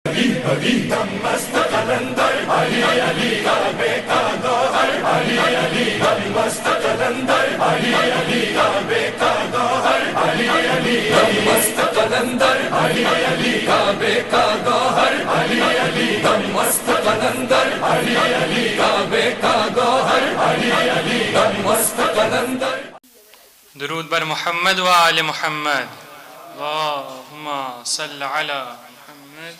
مست قلندر علی علی کعبے کا گوہر علی علی مست قلندر علی علی کعبے کا گوہر علی علی مست قلندر علی علی کعبے کا گوہر علی علی مست قلندر علی علی کعبے کا گوہر علی علی مست قلندر. درود بر محمد و آل محمد. اللهم صل على محمد.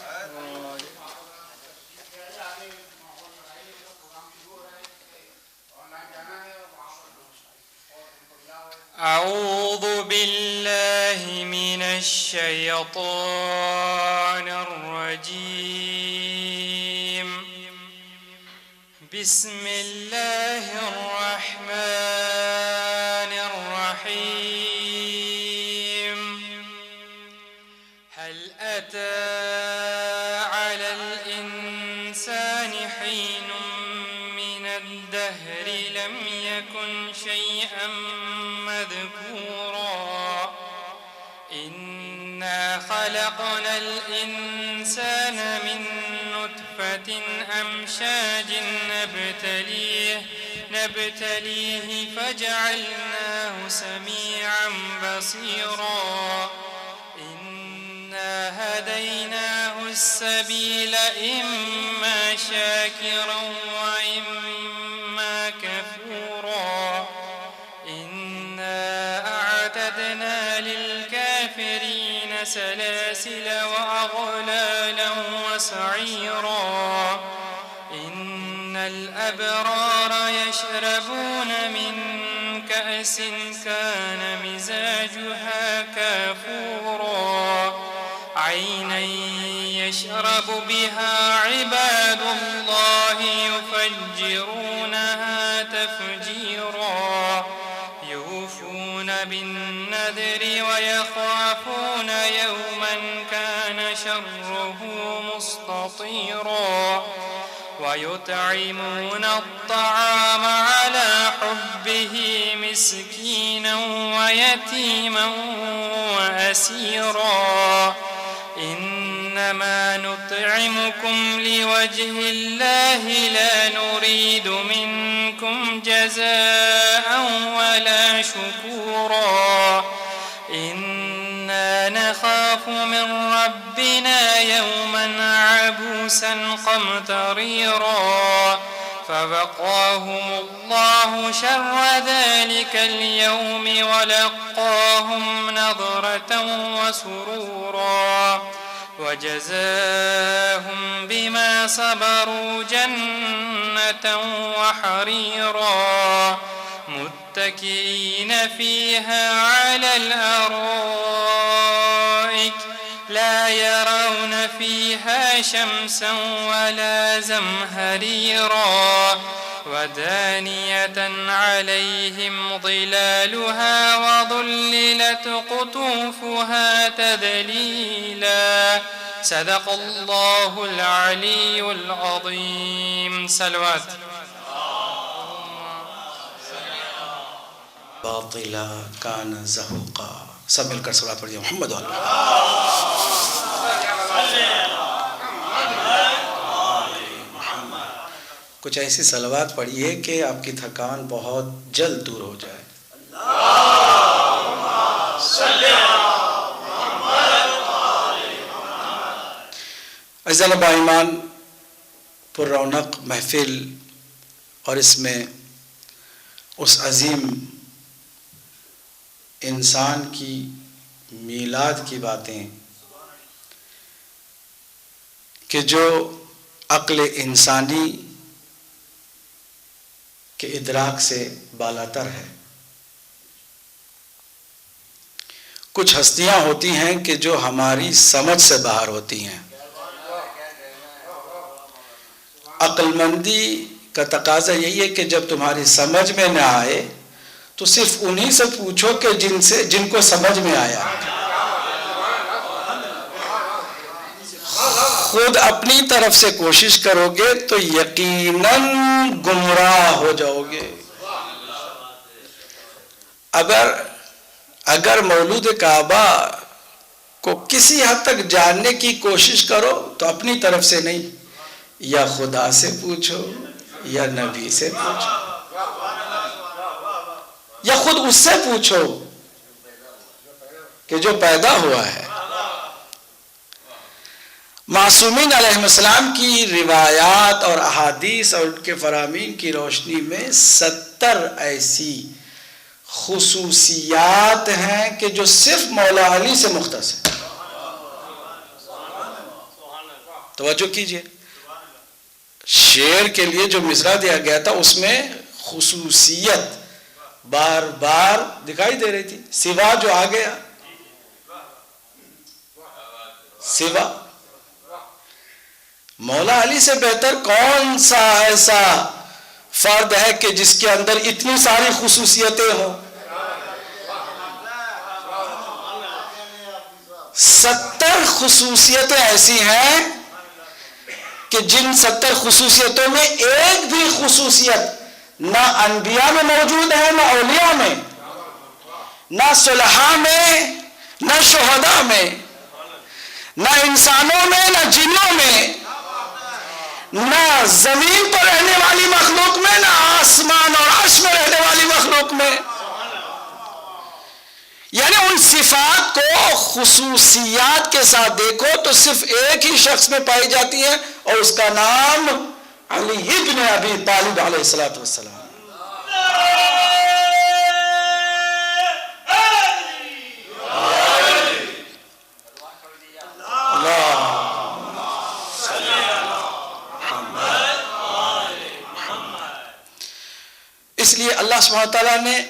أعوذ بالله من الشيطان الرجيم. بسم الله الرحمن الرحيم. هل أتى على الإنسان حين من الدهر لم يكن شيئا مذكورا. إنا خلقنا الإنسان من نطفة أمشاج نبتليه فجعلناه سميعا بصيرا. إنا هديناه السبيل إما شاكرا وإما كفورا. أعتدنا للكافرين سلاسل وأغلالا وسعيرا. إن الأبرار يشربون من كأس كان مزاجها كافورا. عينا يشرب بها عباد الله يفجرونها تفجيرا. بالنذر ويخافون يوما كان شره مستطيرا. ويطعمون الطعام على حبه مسكينا ويتيما وأسيرا. إنما نطعمكم لوجه الله لا نريد منكم جزاء ولا شكورا. إنا نخاف من ربنا يوما عبوسا قمطريرا. فوقاهم الله شر ذلك اليوم ولقاهم نضرة وسرورا. وجزاهم بما صبروا جنة وحريرا. متكئين فيها على الأرائك لا يرون فيها شمسا ولا زمهريرا. ودانية عليهم ظلالها وظللت قطوفها تذليلا. صدق الله العلي العظيم. صلوات. باطلا کان زہوقا. سب مل کر صلوات پڑھیے محمد علیہ. کچھ ایسی صلوات پڑھیے کہ آپ کی تھکان بہت جلد دور ہو جائے. عزیزان با ایمان، پر رونق محفل اور اس میں اس عظیم انسان کی میلاد کی باتیں کہ جو عقل انسانی کے ادراک سے بالاتر ہے. کچھ ہستیاں ہوتی ہیں کہ جو ہماری سمجھ سے باہر ہوتی ہیں. عقل مندی کا تقاضا یہی ہے کہ جب تمہاری سمجھ میں نہ آئے تو صرف انہی سے پوچھو کہ جن کو سمجھ میں آیا. خود اپنی طرف سے کوشش کرو گے تو یقیناً گمراہ ہو جاؤ گے. اگر مولود کعبہ کو کسی حد تک جاننے کی کوشش کرو تو اپنی طرف سے نہیں، یا خدا سے پوچھو یا نبی سے پوچھو یا خود اس سے پوچھو کہ جو پیدا ہوا ہے۔ معصومین علیہ السلام کی روایات اور احادیث اور ان کے فرامین کی روشنی میں 70 ایسی خصوصیات ہیں کہ جو صرف مولا علی سے مختص ہے۔ توجہ کیجئے، شعر کے لیے جو مصرع دیا گیا تھا اس میں خصوصیت بار بار دکھائی دے رہی تھی، سوا جو آ گیا، سوا مولا علی سے بہتر کون سا ایسا فرد ہے کہ جس کے اندر اتنی ساری خصوصیتیں ہوں؟ 70 خصوصیتیں ایسی ہیں کہ جن 70 خصوصیتوں میں ایک بھی خصوصیت نہ انبیاء میں موجود ہے، نہ اولیاء میں، نہ صلحاء میں، نہ شہداء میں، نہ انسانوں میں، نہ جنوں میں، نہ زمین پر رہنے والی مخلوق میں، نہ آسمان اور عرش میں رہنے والی مخلوق میں۔ یعنی ان صفات کو خصوصیات کے ساتھ دیکھو تو صرف ایک ہی شخص میں پائی جاتی ہے، اور اس کا نام علی ابن ابی طالب علیہ السلام۔ اس لیے اللہ سبحانہ تعالیٰ نے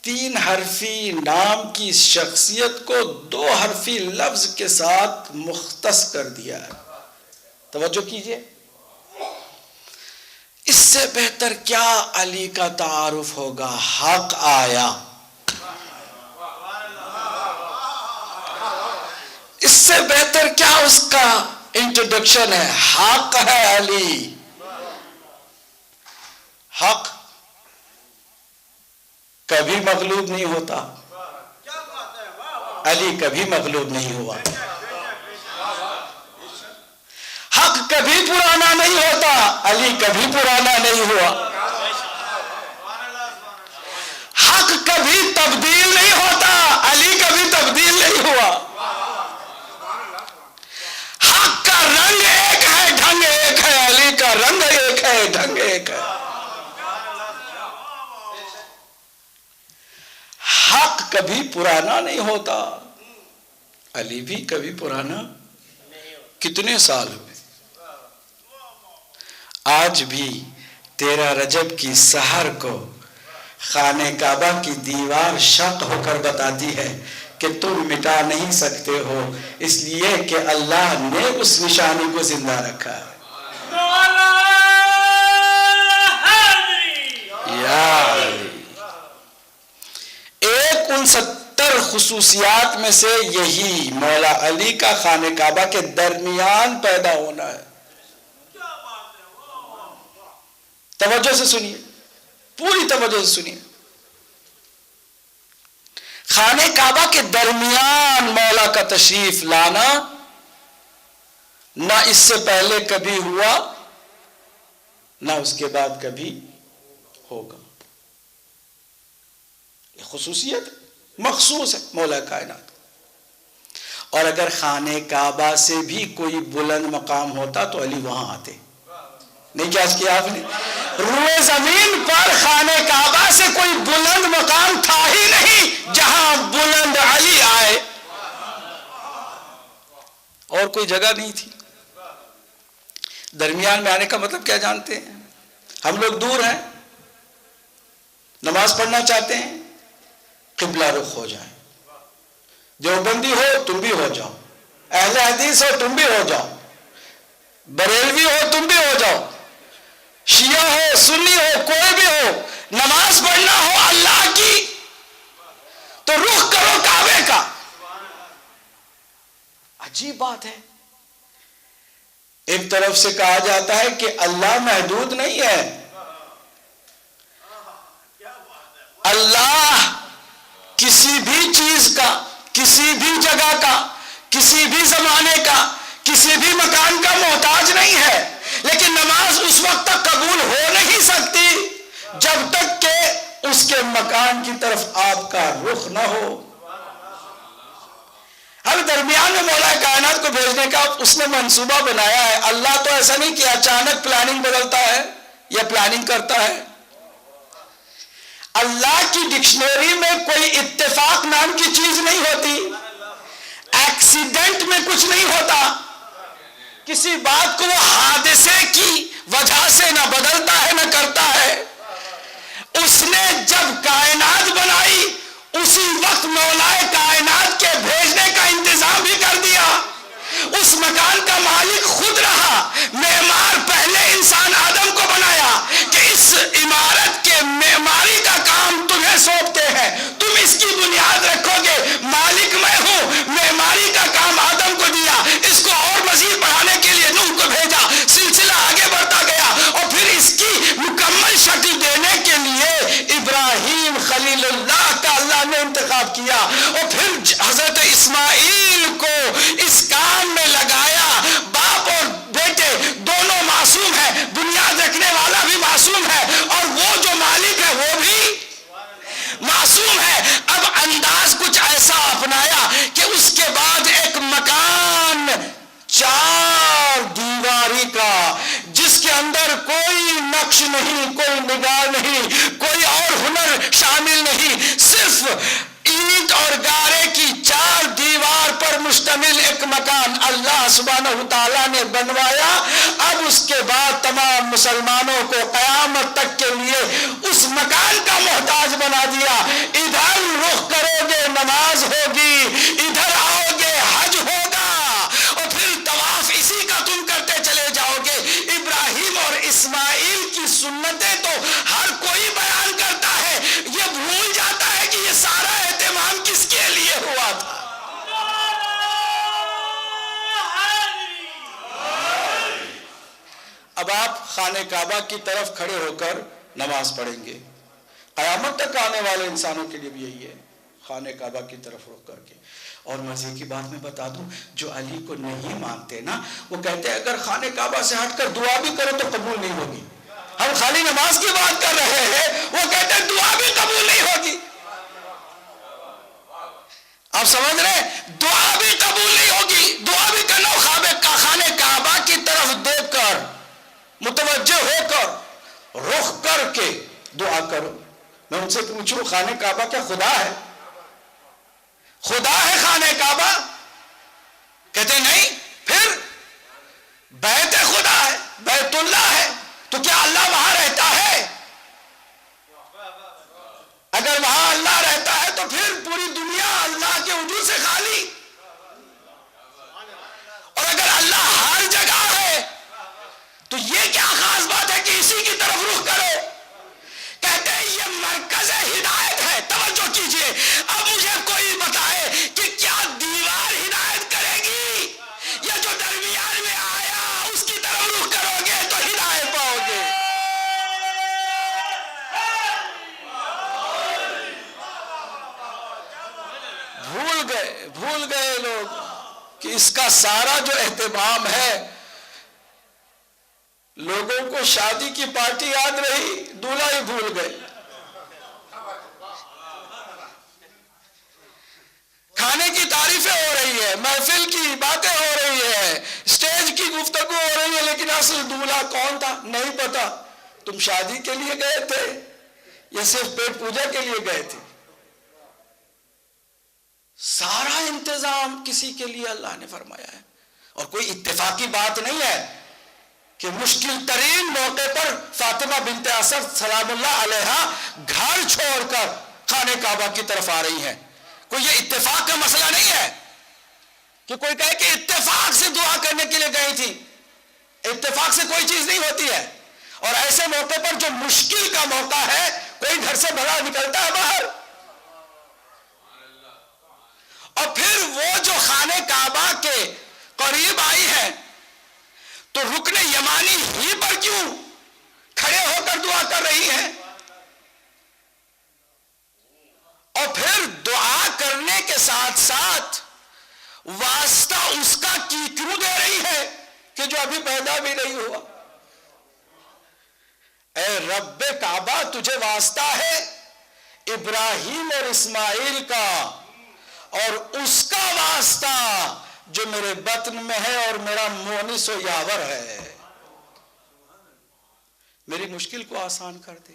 3 حرفی نام کی شخصیت کو 2 حرفی لفظ کے ساتھ مختص کر دیا ہے۔ توجہ کیجئے، اس سے بہتر کیا علی کا تعارف ہوگا؟ حق آیا، اس سے بہتر کیا اس کا انٹروڈکشن ہے؟ حق ہے علی، حق کبھی مغلوب نہیں ہوتا، علی کبھی مغلوب نہیں ہوا۔ حق کبھی پرانا نہیں ہوتا، علی کبھی پرانا نہیں ہوا۔ حق کبھی تبدیل نہیں ہوتا، علی کبھی تبدیل نہیں ہوا۔ حق کا رنگ ایک ہے، ڈھنگ ایک ہے، علی کا رنگ ایک ہے، ڈھنگ ایک ہے۔ حق کبھی پرانا نہیں ہوتا، علی بھی کبھی پرانا۔ کتنے سال ہوئے، آج بھی 13 رجب کی سحر کو خانہ کعبہ کی دیوار شق ہو کر بتاتی ہے کہ تم مٹا نہیں سکتے ہو، اس لیے کہ اللہ نے اس نشانی کو زندہ رکھا ہے۔ یا علی، ایک ان 70 خصوصیات میں سے یہی مولا علی کا خانہ کعبہ کے درمیان پیدا ہونا ہے۔ توجہ سے سنیے، پوری توجہ سے سنیے، خانہ کعبہ کے درمیان مولا کا تشریف لانا نہ اس سے پہلے کبھی ہوا، نہ اس کے بعد کبھی ہوگا۔ خصوصیت مخصوص ہے مولا کائنات۔ اور اگر خانہ کعبہ سے بھی کوئی بلند مقام ہوتا تو علی وہاں آتے نہیں۔ کیا کیا آپ نے؟ روئے زمین پر خانہ کعبہ سے کوئی بلند مقام تھا ہی نہیں جہاں بلند علی آئے، اور کوئی جگہ نہیں تھی۔ درمیان میں آنے کا مطلب کیا جانتے ہیں؟ ہم لوگ دور ہیں، نماز پڑھنا چاہتے ہیں، قبلہ رخ ہو جائیں، دیوبندی ہو تم بھی ہو جاؤ، اہل حدیث ہو تم بھی ہو جاؤ، بریلوی ہو تم بھی ہو جاؤ، شیعہ ہو سنی ہو کوئی بھی ہو، نماز پڑھنا ہو اللہ کی تو رخ کرو کعبے کا۔ عجیب بات ہے، ایک طرف سے کہا جاتا ہے کہ اللہ محدود نہیں ہے، اللہ کسی بھی چیز کا، کسی بھی جگہ کا کسی بھی زمانے کا، کسی بھی مکان کا محتاج نہیں ہے، لیکن نماز اس وقت تک قبول ہو نہیں سکتی جب تک کہ اس کے مکان کی طرف آپ کا رخ نہ ہو۔ ہر درمیان میں مولا کائنات کو بھیجنے کا اس نے منصوبہ بنایا ہے۔ اللہ تو ایسا نہیں کہ اچانک پلاننگ بدلتا ہے یا پلاننگ کرتا ہے۔ اللہ کی ڈکشنری میں کوئی اتفاق نام کی چیز نہیں ہوتی، ایکسیڈنٹ میں کچھ نہیں ہوتا، کسی بات کو وہ حادثے کی وجہ سے نہ بدلتا ہے نہ کرتا ہے۔ اس نے جب کائنات بنائی اسی وقت مولائے کائنات کے بھیجنے کا انتظام بھی کر دیا۔ اس مکان کا مالک خود رہا، معمار پہلے انسان آدم کو بنایا کہ اس عمارت کے معماری کا کام تمہیں سونپتے ہیں، تم اس کی بنیاد رکھو گے، مالک میں ہوں۔ معماری کا کام آدم کو دیا، اس کو اور مزید بڑھانے کے لیے نوح کو بھیجا، سلسلہ آگے بڑھتا گیا، اور پھر اس کی مکمل شکل دینے کے لیے ابراہیم خلیل اللہ کا اللہ نے انتخاب کیا، اور پھر حضرت اسماعیل کو اس کام میں لگایا۔ باپ اور بیٹے دونوں معصوم ہیں، بنیاد رکھنے والا بھی معصوم ہے، اور وہ جو مالک ہے وہ بھی معصوم ہے۔ اب انداز کچھ ایسا اپنایا کہ اس کے بعد ایک مکان 4 دیواری کا، جس کے اندر کوئی نقش نہیں، کوئی نگار نہیں، کوئی اور ہنر شامل نہیں، صرف اینٹ اور گارے کی 4 دیوار پر مشتمل ایک مکان اللہ سبحانہ وتعالیٰ نے بنوایا۔ اب اس کے بعد تمام مسلمانوں کو قیامت تک کے لیے اس مکان کا محتاج بنا دیا۔ ادھر رخ کرو گے نماز ہوگی، ادھر آؤ گے حج ہوگا، اور پھر طواف اسی کا تم کرتے چلے جاؤ گے۔ ابراہیم اور اسماعیل کی سنتیں تو ہر کوئی بیان کرتا ہے، یہ بھول جاتا ہے کہ یہ سارا اہتمام کس کے لیے ہوا تھا۔ اب آپ خانہ کعبہ کی طرف کھڑے ہو کر نماز پڑھیں گے، قیامت تک آنے والے انسانوں کے لیے بھی یہی ہے، خانہ کعبہ کی طرف رخ کر کے۔ اور مزے کی بات میں بتا دوں، جو علی کو نہیں مانتے نا، وہ کہتے ہیں اگر خانہ کعبہ سے ہٹ کر دعا بھی کرو تو قبول نہیں ہوگی۔ ہم خالی نماز کی بات کر رہے ہیں، وہ کہتے ہیں دعا بھی قبول نہیں ہوگی۔ آپ سمجھ رہے ہیں؟ دعا بھی قبول نہیں ہوگی، دعا بھی کرنا خانہ کعبہ کی طرف دیکھ کر، متوجہ ہو کر، رخ کر کے دعا کرو۔ میں ان سے پوچھوں خانہ کعبہ کیا خدا ہے؟ خدا ہے خانہ کعبہ؟ کہتے نہیں۔ پھر بیت خدا ہے، بیت اللہ ہے، تو کیا اللہ وہاں رہتا ہے؟ اگر وہاں اللہ رہتا ہے تو پھر پوری دنیا اللہ کے وجود سے خالی، اور اگر اللہ ہر جگہ ہے تو یہ کیا خاص بات ہے کہ اسی کی طرف رخ کرو؟ کہتے ہیں یہ مرکز ہدایت ہے۔ توجہ کیجئے، اب مجھے کوئی بتائے کہ کیا دیوار ہدایت کرے گی، یا جو درمیان میں آیا اس کی طرف رخ کرو گے تو ہدایت پاؤ گے؟ بھول گئے لوگ کہ اس کا سارا جو اہتمام ہے، لوگوں کو شادی کی پارٹی یاد رہی، دولہا ہی بھول گئے۔ کھانے کی تعریفیں ہو رہی ہے، محفل کی باتیں ہو رہی ہے، اسٹیج کی گفتگو ہو رہی ہے، لیکن اصل دولہا کون تھا نہیں پتا۔ تم شادی کے لیے گئے تھے یا صرف پیٹ پوجا کے لیے گئے تھے؟ سارا انتظام کسی کے لیے اللہ نے فرمایا ہے، اور کوئی اتفاقی بات نہیں ہے کہ مشکل ترین موقع پر فاطمہ بنت اسد سلام اللہ علیہا گھر چھوڑ کر خانہ کعبہ کی طرف آ رہی ہیں۔ کوئی یہ اتفاق کا مسئلہ نہیں ہے کہ کوئی کہے کہ اتفاق سے دعا کرنے کے لیے گئی تھی۔ اتفاق سے کوئی چیز نہیں ہوتی ہے، اور ایسے موقع پر جو مشکل کا موقع ہے کوئی گھر سے بھلا نکلتا ہے باہر۔ اور پھر وہ جو خانہ کعبہ کے قریب آئی ہے تو رکن یمانی ہی پر کیوں کھڑے ہو کر دعا کر رہی ہیں؟ اور پھر دعا کرنے کے ساتھ ساتھ واسطہ اس کا کیوں دے رہی ہے کہ جو ابھی پیدا بھی نہیں ہوا؟ اے رب کعبہ تجھے واسطہ ہے ابراہیم اور اسماعیل کا، اور اس کا واسطہ جو میرے بطن میں ہے اور میرا مونس و یاور ہے، میری مشکل کو آسان کر دے۔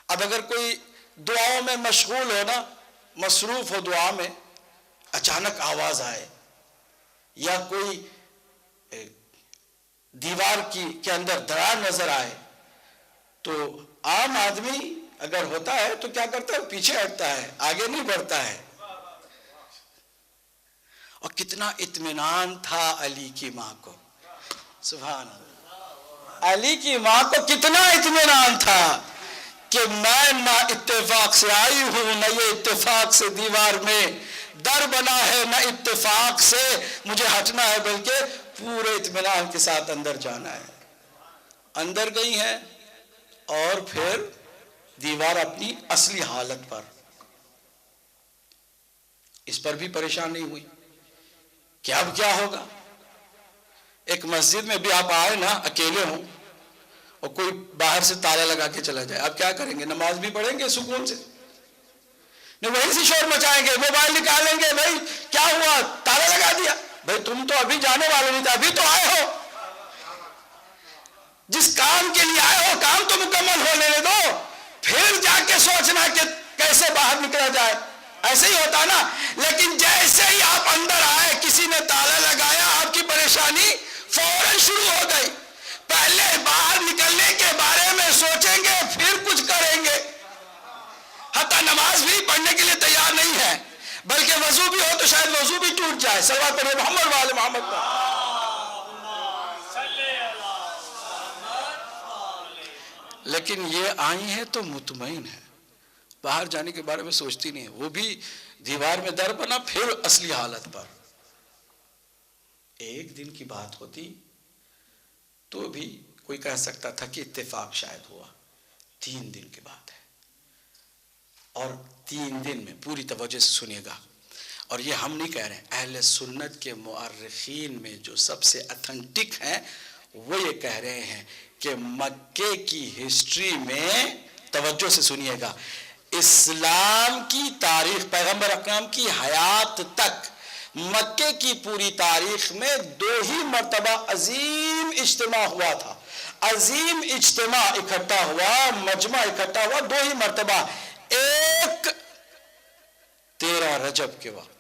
اب اگر کوئی دعاؤں میں مشغول ہو نا، مصروف ہو دعا میں، اچانک آواز آئے یا کوئی دیوار کے اندر دراڑ نظر آئے، تو عام آدمی اگر ہوتا ہے تو کیا کرتا ہے؟ پیچھے ہٹتا ہے، آگے نہیں بڑھتا ہے۔ اور کتنا اطمینان تھا علی کی ماں کو، سبحان اللہ، علی کی ماں کو کتنا اطمینان تھا کہ میں نہ اتفاق سے آئی ہوں، نہ یہ اتفاق سے دیوار میں در بنا ہے، نہ اتفاق سے مجھے ہٹنا ہے، بلکہ پورے اطمینان کے ساتھ اندر جانا ہے۔ اندر گئی ہیں اور پھر دیوار اپنی اصلی حالت پر، اس پر بھی پریشان نہیں ہوئی کہ اب کیا ہوگا۔ ایک مسجد میں بھی آپ آئے نا، اکیلے ہوں اور کوئی باہر سے تالا لگا کے چلا جائے، آپ کیا کریں گے؟ نماز بھی پڑھیں گے سکون سے؟ نہیں، وہیں سے شور مچائیں گے، موبائل نکالیں گے، بھائی کیا ہوا، تالا لگا دیا؟ بھائی تم تو ابھی جانے والے نہیں تھے، ابھی تو آئے ہو، جس کام کے لیے آئے ہو کام تو مکمل ہونے دو، پھر جا کے سوچنا کہ کیسے باہر نکلا جائے۔ ایسے ہی ہوتا نا۔ لیکن جیسے ہی آپ اندر آئے، کسی نے تالا لگایا، آپ کی پریشانی فوراً شروع ہو گئی۔ پہلے باہر نکلنے کے بارے میں سوچیں گے، پھر کچھ کریں گے۔ حتیٰ نماز بھی پڑھنے کے لیے تیار نہیں ہے، بلکہ وضو بھی ہو تو شاید وضو بھی ٹوٹ جائے۔ صلوات پڑھیں محمد وآل محمد پر۔ لیکن یہ آئی ہے تو مطمئن ہے، باہر جانے کے بارے میں سوچتی نہیں ہے، وہ بھی دیوار میں در بنا، پھر اصلی حالت پر۔ ایک دن کی بات ہوتی تو بھی کوئی کہہ سکتا تھا کہ اتفاق شاید ہوا، 3 دن کی بات ہے، اور 3 دن میں پوری توجہ سے سنیے گا، اور یہ ہم نہیں کہہ رہے ہیں، اہل سنت کے مؤرخین میں جو سب سے اتھنٹک ہیں وہ یہ کہہ رہے ہیں کہ مکے کی ہسٹری میں، توجہ سے سنیے گا، اسلام کی تاریخ، پیغمبر اکرم کی حیات تک مکے کی پوری تاریخ میں 2 ہی مرتبہ عظیم اجتماع ہوا تھا۔ عظیم اجتماع اکٹھا ہوا، مجمع اکٹھا ہوا 2 ہی مرتبہ۔ ایک 13 رجب کے وقت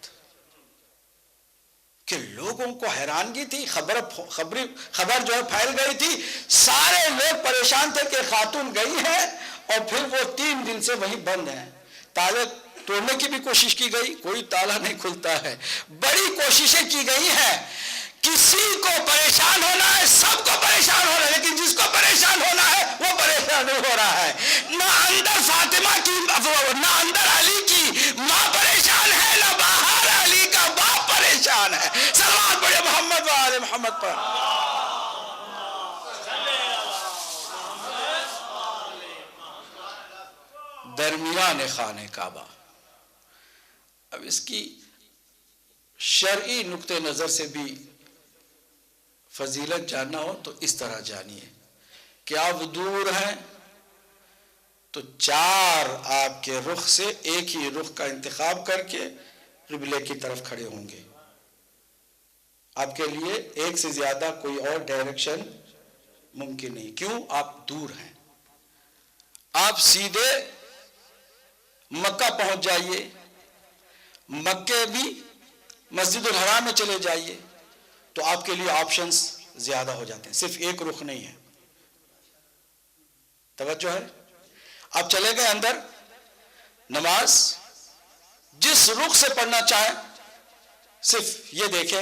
کہ لوگوں کو حیرانگی تھی، خبر جو ہے پھیل گئی تھی، سارے لوگ پریشان تھے کہ خاتون گئی ہے، اور پھر وہ 3 دن سے وہیں بند ہیں۔ تالے توڑنے کی بھی کوشش کی گئی، کوئی تالا نہیں کھلتا ہے، بڑی کوششیں کی گئی ہیں۔ کسی کو پریشان ہونا ہے، سب کو پریشان ہونا ہے، لیکن جس کو پریشان ہونا ہے وہ پریشان نہیں ہو رہا ہے۔ نہ اندر فاطمہ کی، نہ اندر علی کی ماں پریشان ہے، نہ باہر علی کا باپ پریشان ہے۔ صلوات پڑھے محمد و آل محمد پر۔ درمیان خانہ کعبہ، اب اس کی شرعی نقطہ نظر سے بھی فضیلت جاننا ہو تو اس طرح جانیے کہ آپ دور ہیں تو 4 آپ کے رخ سے ایک ہی رخ کا انتخاب کر کے قبلے کی طرف کھڑے ہوں گے۔ آپ کے لیے ایک سے زیادہ کوئی اور ڈائریکشن ممکن نہیں۔ کیوں؟ آپ دور ہیں۔ آپ سیدھے مکہ پہنچ جائیے، مکے بھی مسجد الحرام میں چلے جائیے تو آپ کے لیے آپشنز زیادہ ہو جاتے ہیں، صرف ایک رخ نہیں ہے۔ توجہ ہے؟ آپ چلے گئے اندر، نماز جس رخ سے پڑھنا چاہیں، صرف یہ دیکھیں،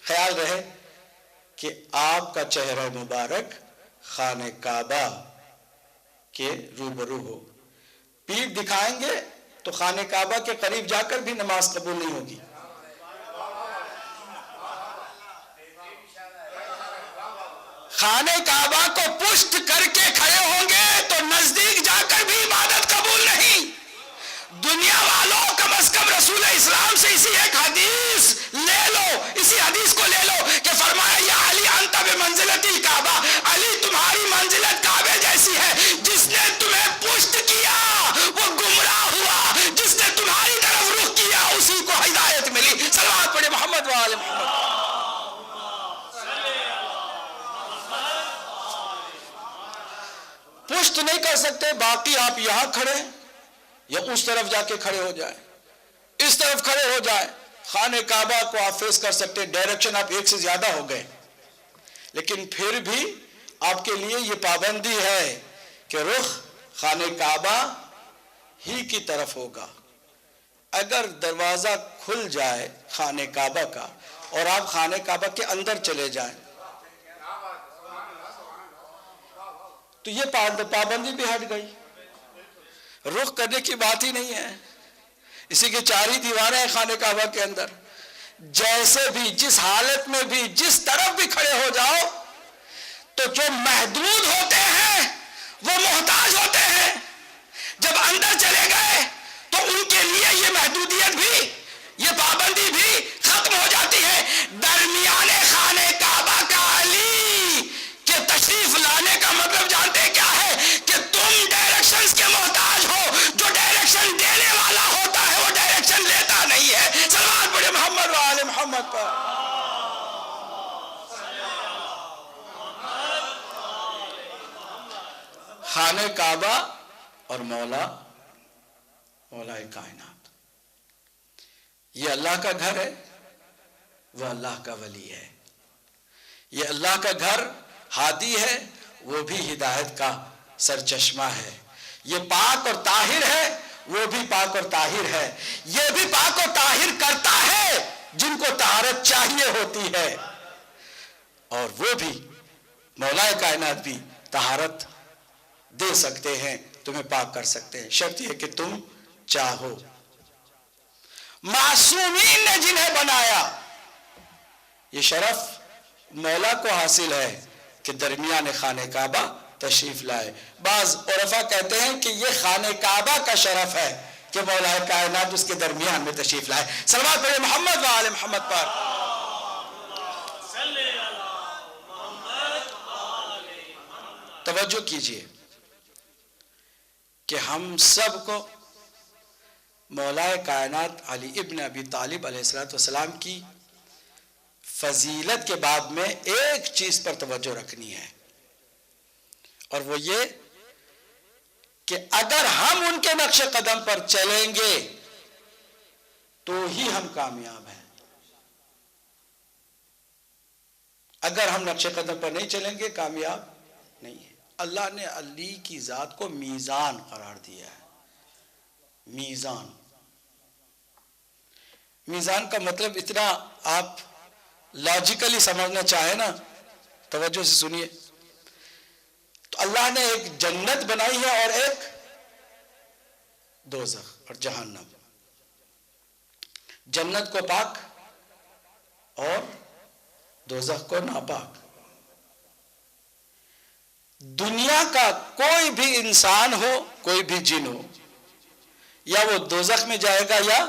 خیال رہے کہ آپ کا چہرہ مبارک خانہ کعبہ کے روبرو ہو۔ پیٹھ دکھائیں گے تو خانہ کعبہ کے قریب جا کر بھی نماز قبول نہیں ہوگی۔ خانہ کعبہ کو پشت کر کے کھڑے ہوں گے تو نزدیک جا کر بھی عبادت قبول نہیں۔ دنیا والوں کم از کم رسول اسلام سے اسی ایک حدیث درست نہیں کر سکتے، باقی آپ یہاں کھڑے یا اس طرف جا کے کھڑے ہو جائیں، اس طرف کھڑے ہو جائیں، خانہ کعبہ کو آپ فیس کر سکتے ہیں، ڈائریکشن آپ ایک سے زیادہ ہو گئے، لیکن پھر بھی آپ کے لیے یہ پابندی ہے کہ رخ خانہ کعبہ ہی کی طرف ہوگا۔ اگر دروازہ کھل جائے خانہ کعبہ کا اور آپ خانہ کعبہ کے اندر چلے جائیں تو یہ پابندی بھی ہٹ گئی، رخ کرنے کی بات ہی نہیں ہے۔ اسی کے 4 ہی دیواریں ہیں خانہ کعبہ کے اندر، جیسے بھی جس حالت میں بھی جس طرف بھی کھڑے ہو جاؤ تو جو محدود ہوتے ہیں وہ محتاج ہوتے ہیں، جب اندر چلے گئے تو ان کے لیے یہ محدودیت بھی، یہ پابندی بھی ختم ہو جاتی ہے۔ درمیان خانہ کعبہ کا علی کے تشریف لانے کا مطلب جانتے کیا ہے؟ کہ تم ڈائریکشنز کے محتاج ہو، جو ڈائریکشن دینے والا ہوتا ہے وہ ڈائریکشن لیتا نہیں ہے۔ صلوات پڑھیں محمد و آل محمد پر۔ خانہ کعبہ اور مولا کائنات، یہ اللہ کا گھر ہے، وہ اللہ کا ولی ہے۔ یہ اللہ کا گھر ہادی ہے، وہ بھی ہدایت کا سرچشمہ ہے۔ یہ پاک اور طاہر ہے، وہ بھی پاک اور طاہر ہے۔ یہ بھی پاک اور طاہر کرتا ہے جن کو طہارت چاہیے ہوتی ہے، اور وہ بھی مولا کائنات بھی طہارت دے سکتے ہیں، تمہیں پاک کر سکتے ہیں، شرط یہ کہ تم چاہو۔ معصومین نے جنہیں بنایا، یہ شرف مولا کو حاصل ہے کہ درمیان خانہ کعبہ تشریف لائے۔ بعض عرفاء کہتے ہیں کہ یہ خانہ کعبہ کا شرف ہے کہ مولا کائنات اس کے درمیان میں تشریف لائے۔ صلوات پڑھیں محمد و آل محمد پر۔ توجہ کیجئے کہ ہم سب کو مولا کائنات علی ابن ابی طالب علیہ السلام کی فضیلت کے باب میں ایک چیز پر توجہ رکھنی ہے، اور وہ یہ کہ اگر ہم ان کے نقش قدم پر چلیں گے تو ہی ہم کامیاب ہیں، اگر ہم نقش قدم پر نہیں چلیں گے کامیاب نہیں ہے۔ اللہ نے علی کی ذات کو میزان قرار دیا ہے۔ میزان کا مطلب اتنا آپ لاجیکلی سمجھنا چاہیں نا، توجہ سے سنیے، تو اللہ نے ایک جنت بنائی ہے اور ایک دوزخ اور جہنم۔ جنت کو پاک اور دوزخ کو ناپاک۔ دنیا کا کوئی بھی انسان ہو، کوئی بھی جن ہو، یا وہ دوزخ میں جائے گا یا،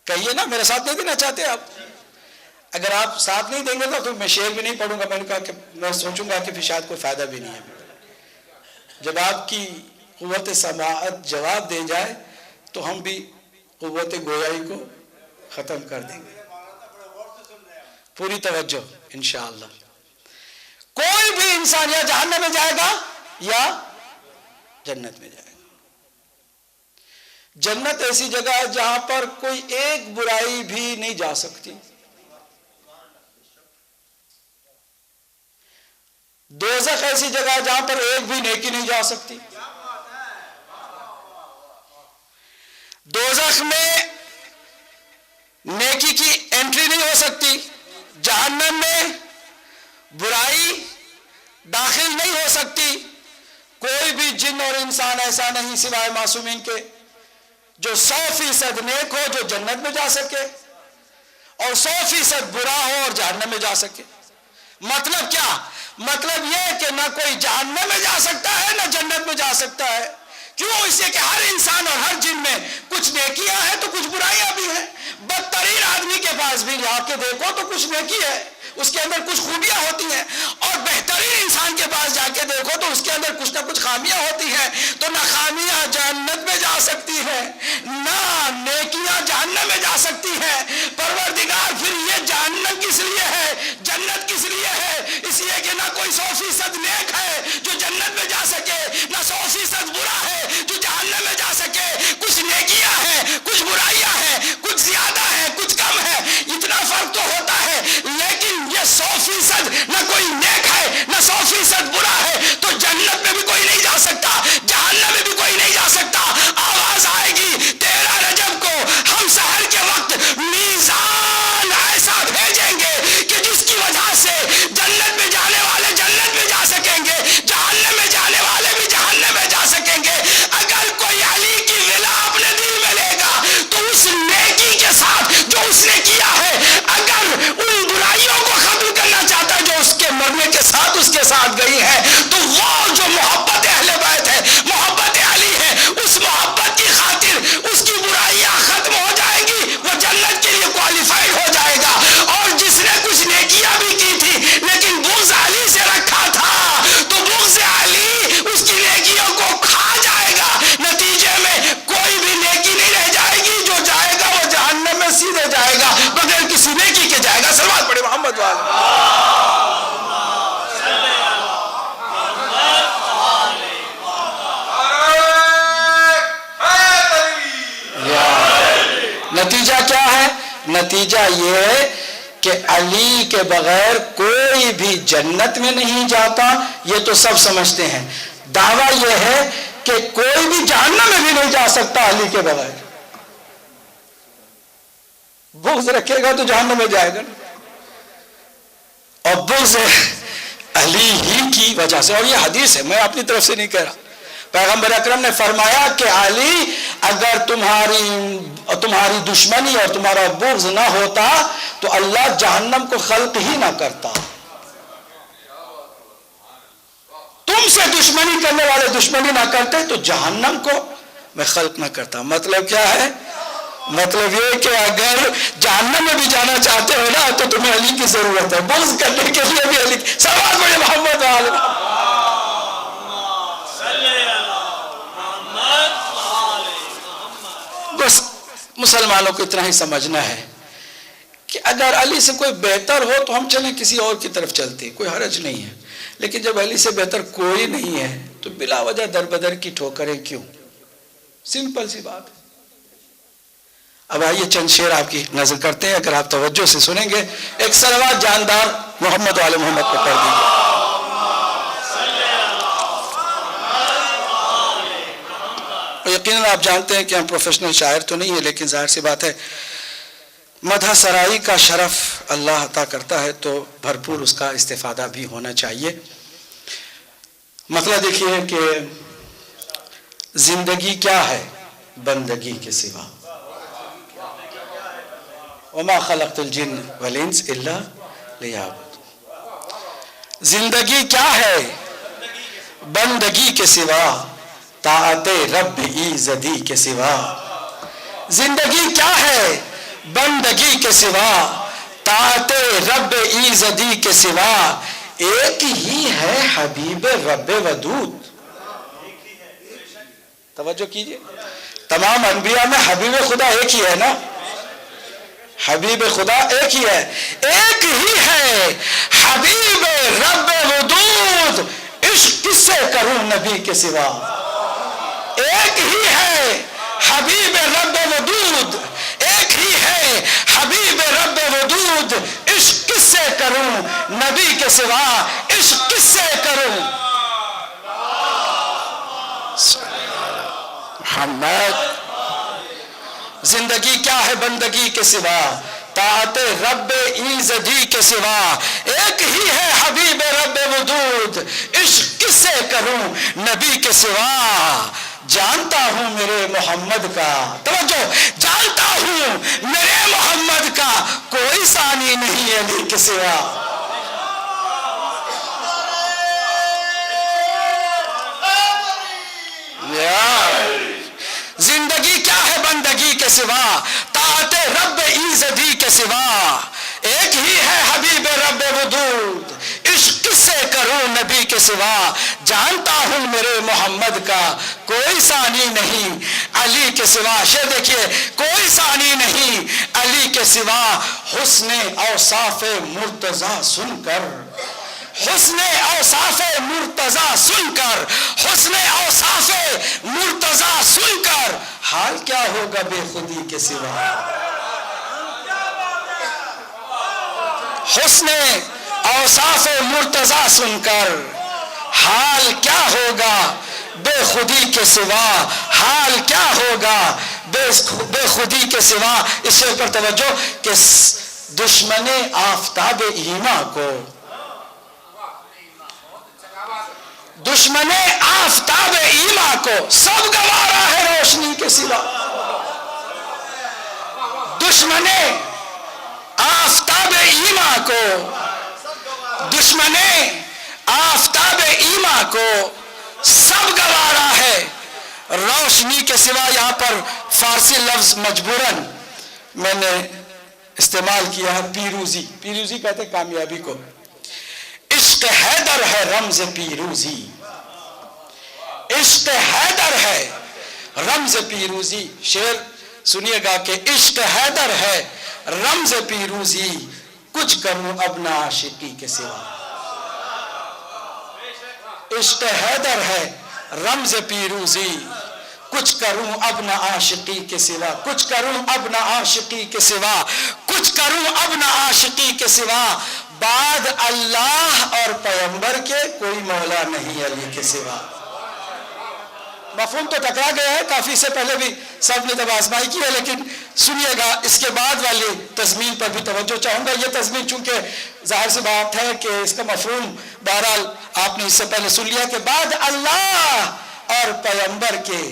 کہیے نا، میرے ساتھ نہیں دینا چاہتے آپ؟ اگر آپ ساتھ نہیں دیں گے تو میں شعر بھی نہیں پڑھوں گا، میں نے کہا کہ میں سوچوں گا کہ پھر شاید کوئی فائدہ بھی نہیں ہے۔ جب آپ کی قوت سماعت جواب دے جائے تو ہم بھی قوت گویائی کو ختم کر دیں گے۔ پوری توجہ انشاءاللہ۔ کوئی بھی انسان یا جہنم میں جائے گا یا جنت میں جائے گا۔ جنت ایسی جگہ ہے جہاں پر کوئی ایک برائی بھی نہیں جا سکتی، دوزخ ایسی جگہ ہے جہاں پر ایک بھی نیکی نہیں جا سکتی۔ دوزخ میں نیکی کی انٹری نہیں ہو سکتی، جہنم میں برائی داخل نہیں ہو سکتی۔ کوئی بھی جن اور انسان ایسا نہیں سوائے معصومین کے جو 100% نیک ہو جو جنت میں جا سکے، اور 100% برا ہو اور جہنم میں جا سکے۔ مطلب کیا؟ مطلب یہ کہ نہ کوئی جہنم میں جا سکتا ہے نہ جنت میں جا سکتا ہے۔ کیوں؟ اس لیے کہ ہر انسان اور ہر جن میں کچھ نیکیاں ہیں تو کچھ برائیاں بھی ہیں۔ بدترین آدمی کے پاس بھی جا کے دیکھو تو کچھ نیکی ہے، اس کے اندر کچھ خوبیاں ہوتی ہیں، اور بہترین انسان کے پاس جا کے دیکھو تو اس کے اندر کچھ نہ کچھ خامیاں ہوتی ہیں۔ تو نہ خامیاں جہنت میں جا سکتی ہیں نہ نیکیاں جہنم میں جا سکتی ہیں۔ پروردگار پھر یہ جہنم کس لیے ہے، جنت کس لیے ہے؟ اس لیے کہ نہ کوئی 100% نیک ہے جو جنت میں جا سکے، 100% نہ کوئی نیک ہے نہ 100% برا ہے، تو جنت میں بھی کوئی نہیں جا سکتا، جہنم میں بھی کوئی نہیں جا سکتا۔ آواز آئے گی 13 رجب کو ہم سحر کے وقت میزان ایسا بھیجیں گے کہ جس کی وجہ سے جنت میں جانے والے جنت میں جا سکیں گے، جہنم میں جانے والے بھی جہنم میں جا سکیں گے۔ اگر کوئی علی کی ولا اپنے دل میں لے گا تو اس نیکی کے ساتھ جو اس نے کیا ہے، اگر ان برائیوں کو ختم کرنا چاہتا ہے جو اس کے مرنے کے ساتھ اس کے ساتھ گئی ہے، تو وہ جو محبت اہل بیت ہے، محبت علی ہے، اس محبت کی خاطر اس کی برائیاں ختم ہو جائیں گی، وہ جنت کے لیے کوالیفائڈ ہو جائے گا۔ اور جس نے کچھ نیکیاں بھی کی تھی لیکن بغض علی سے رکھا تھا، تو بغض علی اس کی نیکیوں کو کھا جائے گا، نتیجے میں کوئی بھی نیکی نہیں رہ جائے گی، جو جائے گا وہ جہنم میں سیدھے جائے گا، بغیر کسی نیکی کے جائے گا۔ صلوات پڑھے محمد والے۔ نتیجہ کیا ہے؟ نتیجہ یہ ہے کہ علی کے بغیر کوئی بھی جنت میں نہیں جاتا، یہ تو سب سمجھتے ہیں۔ دعویٰ یہ ہے کہ کوئی بھی جہنم میں بھی نہیں جا سکتا علی کے بغیر۔ بغض رکھے گا تو جہنم میں جائے گا، اور بغض علی ہی کی وجہ سے، اور یہ حدیث ہے، میں اپنی طرف سے نہیں کہہ رہا۔ پیغمبر اکرم نے فرمایا کہ علی اگر تمہاری دشمنی اور تمہارا بغض نہ ہوتا تو اللہ جہنم کو خلق ہی نہ کرتا۔ تم سے دشمنی کرنے والے دشمنی نہ کرتے تو جہنم کو میں خلق نہ کرتا۔ مطلب کیا ہے؟ مطلب یہ کہ اگر جہنم میں بھی جانا چاہتے ہو نا تو تمہیں علی کی ضرورت ہے، بغض کرنے کے لیے بھی علی کی۔ صلوات پڑھیں محمد والے۔ بس مسلمانوں کو اتنا ہی سمجھنا ہے کہ اگر علی سے کوئی بہتر ہو تو ہم چلیں کسی اور کی طرف چلتے، کوئی حرج نہیں ہے، لیکن جب علی سے بہتر کوئی نہیں ہے تو بلا وجہ در بدر کی ٹھوکریں کیوں؟ سمپل سی بات ہے۔ اب آئیے چند شعر آپ کی نظر کرتے ہیں، اگر آپ توجہ سے سنیں گے۔ ایک صلوات جاندار محمد والے محمد کو پڑھ دیجیے۔ یقیناً آپ جانتے ہیں کہ ہم پروفیشنل شاعر تو نہیں ہیں، لیکن ظاہر سی بات ہے مدح سرائی کا شرف اللہ عطا کرتا ہے تو بھرپور اس کا استفادہ بھی ہونا چاہیے۔ مسئلہ دیکھیے کہ زندگی کیا ہے بندگی کے سوا؟ وما خلقت الجن والانس الا لیعبدون۔ زندگی کیا ہے بندگی کے سوا، طاعت رب ایزدی کے سوا۔ زندگی کیا ہے بندگی کے سوا، طاعت رب ایزدی کے سوا۔ ایک ہی ہے حبیب رب ودود۔ توجہ کیجئے، تمام انبیاء میں حبیب خدا ایک ہی ہے نا، حبیب خدا ایک ہی ہے۔ ایک ہی ہے حبیب رب ودود، عشق کس سے کروں نبی کے سوا۔ ایک ہی ہے حبیب رب ودود، ایک ہی ہے حبیب رب ودود، عشق کس سے کروں نبی کے سوا، عشق کس سے کروں محمد۔ زندگی کیا ہے بندگی کے سوا، طاعت رب ایزدی کے سوا۔ ایک ہی ہے حبیب رب ودود، عشق کس سے کروں نبی کے سوا۔ جانتا ہوں میرے محمد کا، توجہ، جانتا ہوں میرے محمد کا کوئی ثانی نہیں علی کے سوا۔ زندگی کیا ہے بندگی کے سوا، طاعت رب ایزدی کے سوا۔ ایک ہی ہے حبیب رب ودود، عشق کس سے کروں نبی کے سوا۔ جانتا ہوں میرے محمد کا کوئی ثانی نہیں علی کے سوا۔ شعر دیکھیے، کوئی ثانی نہیں علی کے سوا۔ حسن اوصاف مرتضی سن کر، حسن اوصاف مرتضی سن کر، حسن اوصاف مرتضی سن کر، حال کیا ہوگا بے خودی کے سوا۔ حسن اوصاف مرتضی سن کر حال کیا ہوگا بے خودی کے سوا، حال کیا ہوگا بے خودی کے سوا. اس سے اوپر توجہ کہ دشمن آفتاب ایمان کو، دشمن آفتاب ایمان کو سب گوارا ہے روشنی کے سوا. دشمن آفتاب ایمان کو، دشمن آفتاب ایمان کو سب گوارا ہے روشنی کے سوا. یہاں پر فارسی لفظ مجبوراً میں نے استعمال کیا ہے پیروزی. پیروزی کہتے ہیں کامیابی کو. عشق حیدر ہے رمز پیروزی، عشق حیدر ہے رمز پیروزی. شعر سنیے گا کہ عشق حیدر ہے رمز پیروزی، کچھ کروں اب نہ عاشقی کے سوا. عشق حیدر ہے رمز پیروزی، کچھ کروں اب نہ عاشقی کے سوا. کچھ کروں اب نہ عاشقی کے سوا، کچھ کروں اب نہ عاشقی کے سوا. بعد اللہ اور پیغمبر کے کوئی مولا نہیں علی کے سوا. مفہوم تو ٹکرا گیا ہے کافی، سے پہلے بھی سب نے تب آزمائی کی ہے، لیکن سنیے گا اس کے بعد والی تضمین پر بھی توجہ چاہوں گا. یہ تضمین چونکہ ظاہر سی بات ہے کہ اس کا مفہوم بہرحال آپ نے اس سے پہلے سن لیا کہ بعد اللہ اور پیغمبر کے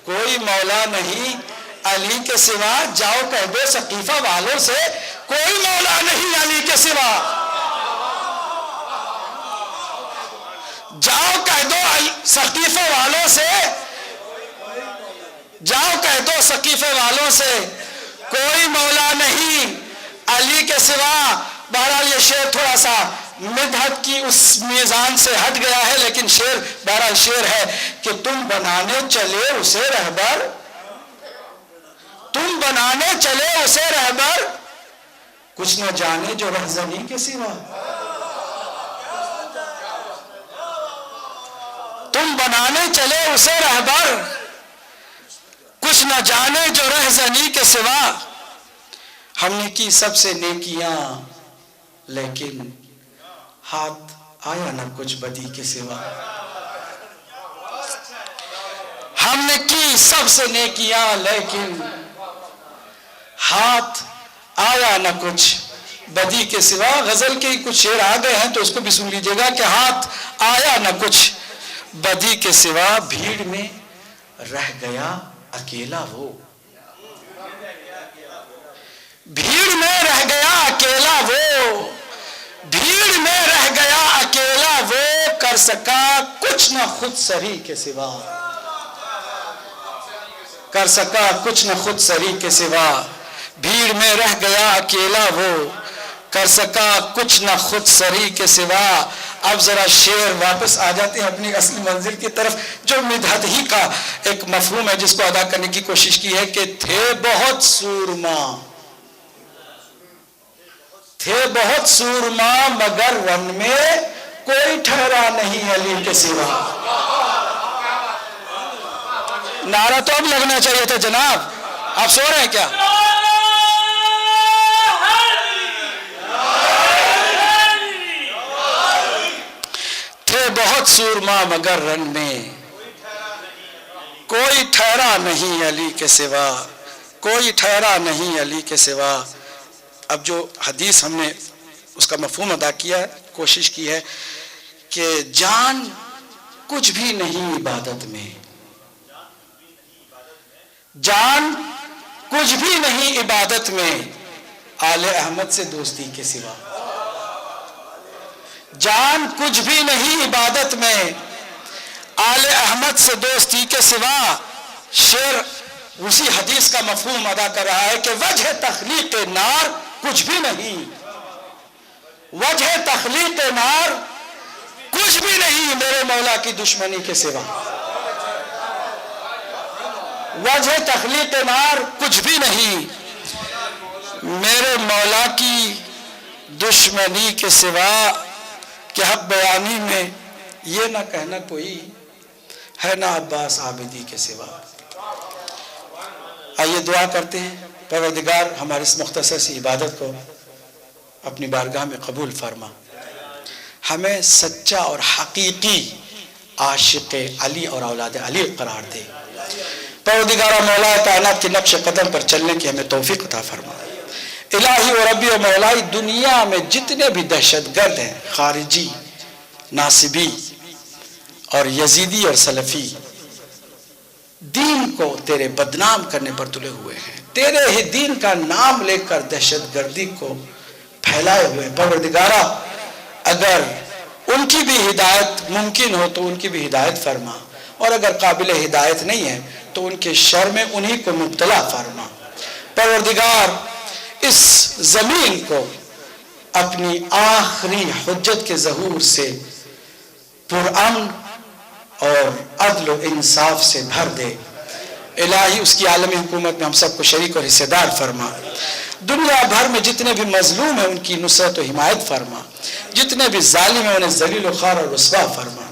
کوئی مولا نہیں علی کے سوا. جاؤ کہہ دو سقیفہ والوں سے کوئی مولا نہیں علی کے سوا. جاؤ کہہ دو سقیفہ والوں سے، جاؤ کہہ دو سقیفہ والوں سے کوئی مولا نہیں علی کے سوا. بہرحال یہ شعر تھوڑا سا مدحت کی اس میزان سے ہٹ گیا ہے، لیکن شعر بہرحال شعر ہے کہ تم بنانے چلے اسے رہبر، تم بنانے چلے اسے رہبر، کچھ نہ جانے جو رہزنی کے سوا. تم بنانے چلے اسے رہبر، کچھ نہ جانے جو رہزنی کے سوا. ہم نے کی سب سے نیکیاں لیکن ہاتھ آیا نہ کچھ بدی کے سوا. ہم نے کی سب سے نیکیاں لیکن ہاتھ آیا نہ کچھ بدی کے سوا. غزل کے کچھ شعر آ گئے ہیں تو اس کو بھی سن لیجئے گا کہ ہاتھ آیا نہ کچھ بدی کے سوا. بھیڑ میں رہ گیا اکیلا وہ، بھیڑ میں رہ گیا اکیلا وہ، بھیڑ میں رہ گیا اکیلا وہ، کر سکا کچھ نہ خود سری کے سوا، کر سکا کچھ نہ خود سری کے سوا. بھیڑ میں رہ گیا اکیلا وہ، کر سکا کچھ نہ خود سری کے سوا. اب ذرا شعر واپس آ جاتے ہیں اپنی اصلی منزل کی طرف، جو مدحت ہی کا ایک مفہوم ہے جس کو ادا کرنے کی کوشش کی ہے کہ تھے بہت سورما، تھے بہت سورما مگر رن میں کوئی ٹھہرا نہیں علی کے سوا. نعرہ تو اب لگنا چاہیے تھا جناب، آپ سو رہے ہیں کیا؟ تھے بہت سورما مگر رن میں کوئی ٹھہرا نہیں علی کے سوا، کوئی ٹھہرا نہیں علی کے سوا. اب جو حدیث ہم نے اس کا مفہوم ادا کیا ہے، کوشش کی ہے کہ جان کچھ بھی نہیں عبادت میں، جان کچھ بھی نہیں عبادت میں آل احمد سے دوستی کے سوا. جان کچھ بھی نہیں عبادت میں آل احمد سے دوستی کے سوا. شعر اسی حدیث کا مفہوم ادا کر رہا ہے کہ وجہ تخلیق نار کچھ بھی نہیں، وجہ تخلیق نار کچھ بھی نہیں میرے مولا کی دشمنی کے سوا. وجہ تخلیق نار کچھ بھی نہیں میرے مولا کی دشمنی کے سوا. کہ حق بیانی میں یہ نہ کہنا کوئی ہے نہ عباس عابدی کے سوا. آئیے دعا کرتے ہیں، پروردگار ہماری اس مختصر سی عبادت کو اپنی بارگاہ میں قبول فرما. ہمیں سچا اور حقیقی عاشق علی اور اولاد علی قرار دے۔ پروردگارہ مولا کائنات کے نقش قدم پر چلنے کی ہمیں توفیق عطا فرما۔ الہی و ربی و مولائی، دنیا میں جتنے بھی دہشت گرد ہیں، خارجی، ناصبی اور یزیدی اور سلفی، دین کو تیرے بدنام کرنے پر تلے ہوئے ہیں، تیرے ہی دین کا نام لے کر دہشت گردی کو پھیلائے ہوئے۔ پروردگارہ اگر ان کی بھی ہدایت ممکن ہو تو ان کی بھی ہدایت فرما، اور اگر قابل ہدایت نہیں ہے تو ان کے شر میں انہی کو مبتلا فرما۔ پروردگار اس زمین کو اپنی آخری حجت کے ظہور سے پرامن اور عدل و انصاف سے بھر دے۔ الہی اس کی عالمی حکومت میں ہم سب کو شریک اور حصہ دار فرما۔ دنیا بھر میں جتنے بھی مظلوم ہیں ان کی نصرت و حمایت فرما، جتنے بھی ظالم ہیں انہیں ذلیل و خوار اور رسوا فرما۔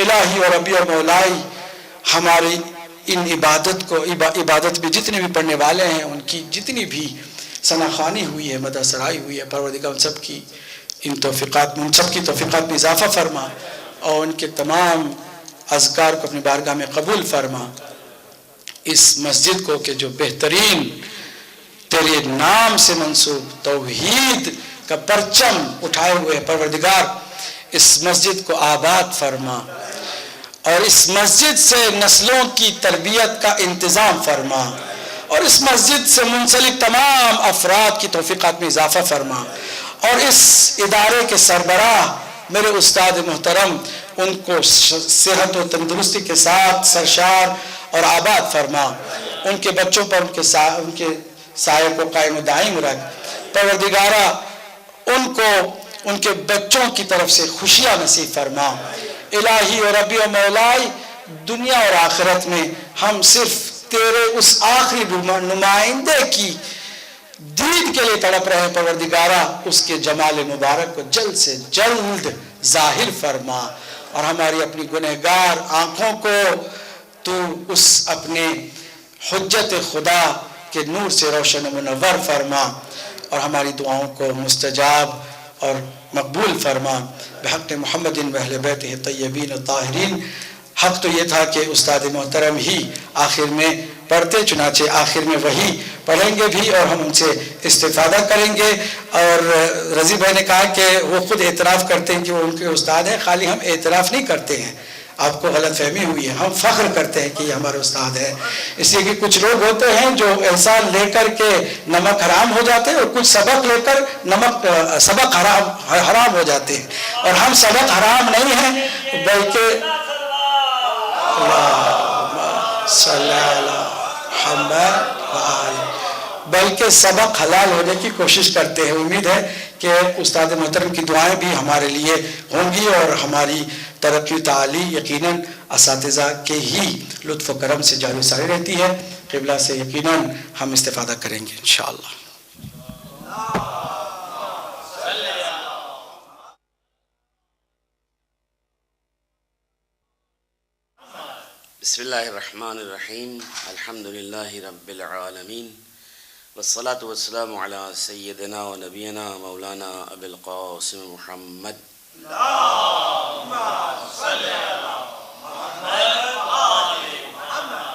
الہی و ربی و مولائی، ہماری ان عبادت میں جتنے بھی پڑھنے والے ہیں ان کی جتنی بھی ثناخوانی ہوئی ہے، مدح سرائی ہوئی ہے، پروردگار ان سب کی توفیقات میں اضافہ فرما، اور ان کے تمام اذکار کو اپنی بارگاہ میں قبول فرما۔ اس مسجد کو کہ جو بہترین تیرے نام سے منسوب توحید کا پرچم اٹھائے ہوئے، پروردگار اس مسجد کو آباد فرما، اور اس مسجد سے نسلوں کی تربیت کا انتظام فرما، اور اس مسجد سے منسلک تمام افراد کی توفیقات میں اضافہ فرما، اور اس ادارے کے سربراہ میرے استاد محترم ان کو صحت و تندرستی کے ساتھ سرشار اور آباد فرما، ان کے بچوں پر ان کے سائے کو قائم و دائم رکھ۔ پروردگارہ ان کو ان کے بچوں کی طرف سے خوشیاں نصیب فرما۔ الہی و ربی و مولائی، دنیا اور آخرت میں ہم صرف تیرے اس آخری نمائندے کی دید کے لیے تڑپ رہے، پروردگارہ اس کے جمال مبارک کو جلد سے جلد ظاہر فرما، اور ہماری اپنی گنہگار آنکھوں کو تو اس اپنے حجت خدا کے نور سے روشن و منور فرما، اور ہماری دعاؤں کو مستجاب اور مقبول فرما بحق محمد و اہل بیتہ الطیبین الطاہرین۔ حق تو یہ تھا کہ استاد محترم ہی آخر میں پڑھتے، چنانچہ آخر میں وہی پڑھیں گے بھی اور ہم ان سے استفادہ کریں گے۔ اور رضی بھائی نے کہا کہ وہ خود اعتراف کرتے ہیں کہ وہ ان کے استاد ہیں، خالی ہم اعتراف نہیں کرتے ہیں، آپ کو غلط فہمی ہوئی ہے، ہم فخر کرتے ہیں کہ یہ ہمارے استاد ہے، اس لیے کہ کچھ لوگ ہوتے ہیں جو احسان لے کر کے نمک حرام ہو جاتے ہیں، اور کچھ سبق لے کر سبق حرام ہو جاتے ہیں، اور ہم سبق حرام نہیں ہیں بلکہ بلکہ سبق حلال ہونے کی کوشش کرتے ہیں۔ امید ہے کہ استاد محترم کی دعائیں بھی ہمارے لیے ہوں گی، اور ہماری ترقی تعالی یقیناً اساتذہ کے ہی لطف و کرم سے جاری ساری رہتی ہے۔ قبلہ سے یقیناً ہم استفادہ کریں گے انشاءاللہ۔ بسم اللہ الرحمن الرحیم، الحمدللہ رب العالمین، والصلاة والسلام علی سیدنا و نبینا مولانا ابی القاسم محمد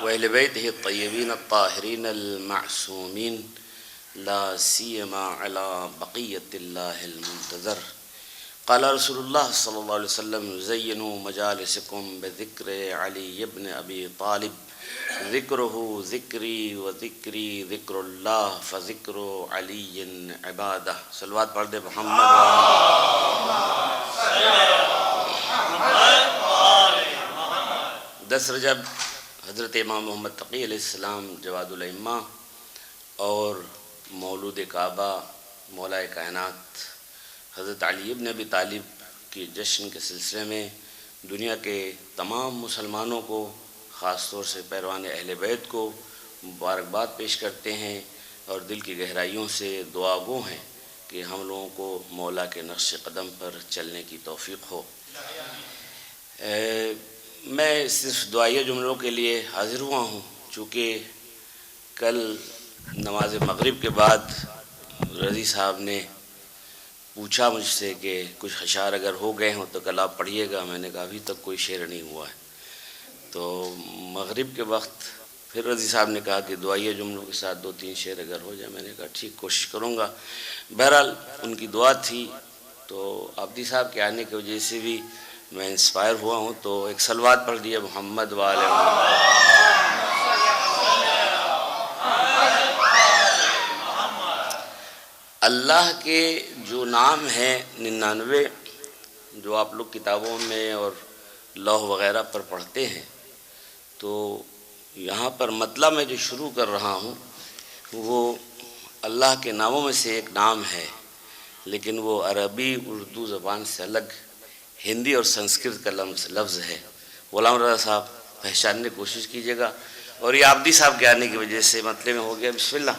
و اہل بیتہ الطیبین الطاہرین المعصومین، لا سیما علی بقیت اللہ المنتظر۔ قال رسول اللہ صلی اللہ علیہ وسلم: زینوا مجالسکم بذکر علی ابن ابی طالب، ذکرہ ذکری و ذکری ذکر اللہ، فذکر علی عبادہ۔ صلوات پڑھ دے محمد۔ 10 رجب حضرت امام محمد تقی علیہ السلام جواد الائمہ اور مولود کعبہ مولا کائنات حضرت علی ابن ابی طالب کی جشن کے سلسلے میں دنیا کے تمام مسلمانوں کو، خاص طور سے پیروان اہل بیت کو مبارکباد پیش کرتے ہیں، اور دل کی گہرائیوں سے دعا گو ہیں کہ ہم لوگوں کو مولا کے نقش قدم پر چلنے کی توفیق ہو۔ میں صرف دعائیہ جملوں کے لیے حاضر ہوا ہوں، چونکہ کل نماز مغرب کے بعد رضی صاحب نے پوچھا مجھ سے کہ کچھ اشعار اگر ہو گئے ہوں تو کل آپ پڑھیے گا. میں نے کہا ابھی تک کوئی شعر نہیں ہوا ہے. تو مغرب کے وقت پھر رضی صاحب نے کہا کہ دعائیہ جملوں کے ساتھ 2-3 شعر اگر ہو جائے. میں نے کہا ٹھیک، کوشش کروں گا. بہرحال ان کی دعا تھی تو عابدی صاحب کے آنے کی وجہ سے بھی میں انسپائر ہوا ہوں. تو ایک صلوات پڑھ دیا محمد والے محمد. اللہ کے جو نام ہیں 99 جو آپ لوگ کتابوں میں اور لوح وغیرہ پر پڑھتے ہیں، تو یہاں پر مطلب میں جو شروع کر رہا ہوں وہ اللہ کے ناموں میں سے ایک نام ہے، لیکن وہ عربی اردو زبان سے الگ ہندی اور سنسکرت کا لفظ ہے. غلام رضا صاحب پہچاننے کی کوشش کیجیے گا. اور یہ عابدی صاحب کے آنے کی وجہ سے مطلب میں ہو گیا. بسم اللہ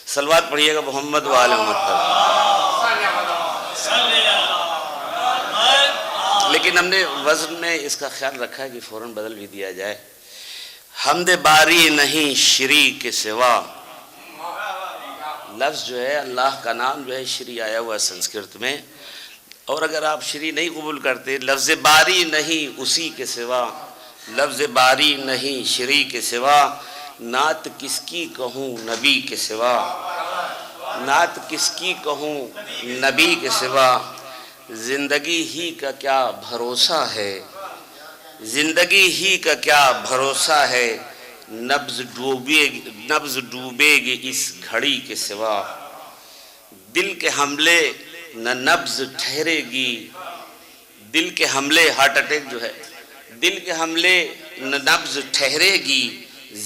صلوات پڑھیے گا محمد وآل محمد. لیکن ہم نے وزن میں اس کا خیال رکھا ہے کہ فوراً بدل بھی دیا جائے. حمد باری نہیں شری کے سوا. لفظ جو ہے اللہ کا نام جو ہے شری آیا ہوا ہے سنسکرت میں، اور اگر آپ شری نہیں قبول کرتے، لفظ باری نہیں اسی کے سوا، لفظ باری نہیں شری کے سوا، نعت کس کی کہوں نبی کے سوا، نعت کس کی کہوں نبی کے سوا. زندگی ہی کا کیا بھروسہ ہے، زندگی ہی کا کیا بھروسہ ہے، نبض ڈوبے گی اس گھڑی کے سوا. دل کے حملے نہ نبض ٹھہرے گی، دل کے حملے ہارٹ اٹیک جو ہے، دل کے حملے نہ نبض ٹھہرے گی،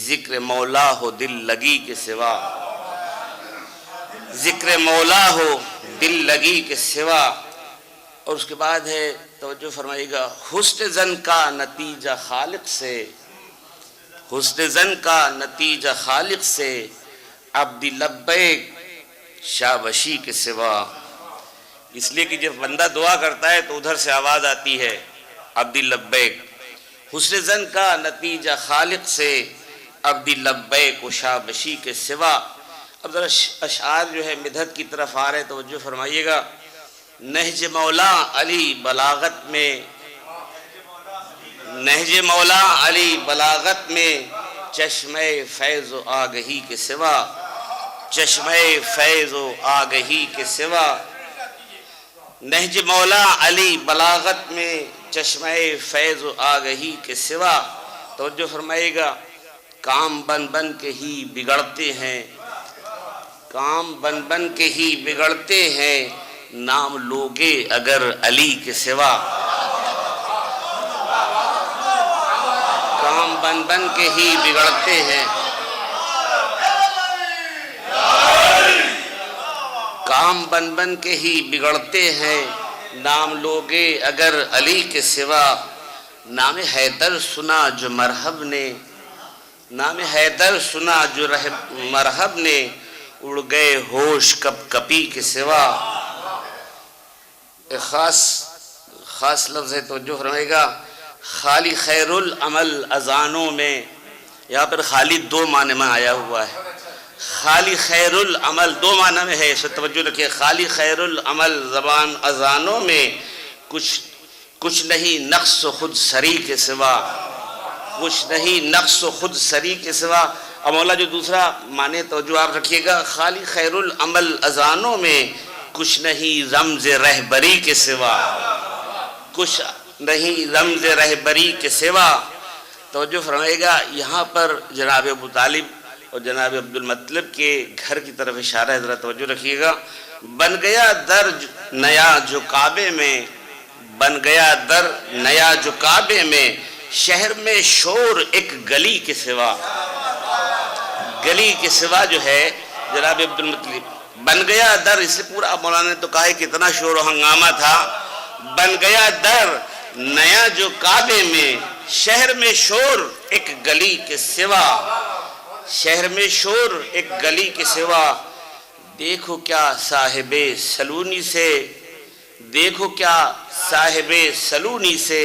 ذکر مولا ہو دل لگی کے سوا، ذکر مولا ہو دل لگی کے سوا. اور اس کے بعد ہے، توجہ فرمائیے گا، حسن ظن کا نتیجہ خالق سے، حسن ظن کا نتیجہ خالق سے، عبد لبیک شابشی کے سوا. اس لیے کہ جب بندہ دعا کرتا ہے تو ادھر سے آواز آتی ہے عبد لبیک. حسن ظن کا نتیجہ خالق سے، عبد لبیک و شابشی کے سوا. اب ذرا اشعار جو ہے مدحت کی طرف آ رہے، توجہ فرمائیے گا. نہج مولا علی بلاغت میں، نہج مولا علی بلاغت میں، چشمہ فیض و آگہی کے سوا، چشمہ فیض و آگہی کے سوا. نہج مولا علی بلاغت میں، چشمہ فیض و آگہی کے سوا. توجہ فرمائیے گا. کام بن بن کے ہی بگڑتے ہیں، کام بن بن کے ہی بگڑتے ہیں، نام لوگے اگر علی کے سوا. کام بن بن کے ہی بگڑتے ہیں، کام بن بن کے ہی بگڑتے ہیں، نام لوگے اگر علی کے سوا. نام حیدر سنا جو مرحب نے، نام حیدر سنا جو مرحب نے، اڑ گئے ہوش کپ کپی کے سوا. ایک خاص لفظ ہے، توجہ فرمائے گا. خالی خیر العمل اذانوں میں، یہاں پر خالی 2 معنی میں آیا ہوا ہے. خالی خیر العمل 2 معنی میں ہے، اس پر توجہ رکھیے. خالی خیر العمل زبان اذانوں میں، کچھ نہیں نقص خود سری کے سوا، کچھ نہیں نقص خود سری کے سوا. اب مولا جو دوسرا معنی توجہ آپ رکھیے گا. خالی خیر العمل اذانوں میں، کچھ نہیں رمز رہبری کے سوا، کچھ نہیں رمز رہبری کے سوا. توجہ فرمائے گا. یہاں پر جناب ابو طالب اور جناب عبد المطلب کے گھر کی طرف اشارہ ہے، ذرا توجہ رکھیے گا. بن گیا در نیا جو کعبے میں، بن گیا در نیا جو کعبے میں، شہر میں شور ایک گلی کے سوا. گلی کے سوا جو ہے جناب عبد المطلب. بن گیا در، اس سے پورا مولانا نے تو کہا ہے کتنا شور و ہنگامہ تھا. بن گیا در نیا جو کعبے میں، شہر میں شور ایک گلی کے سوا، شہر میں شور ایک گلی کے سوا. دیکھو کیا صاحب سلونی سے، دیکھو کیا صاحب سلونی سے،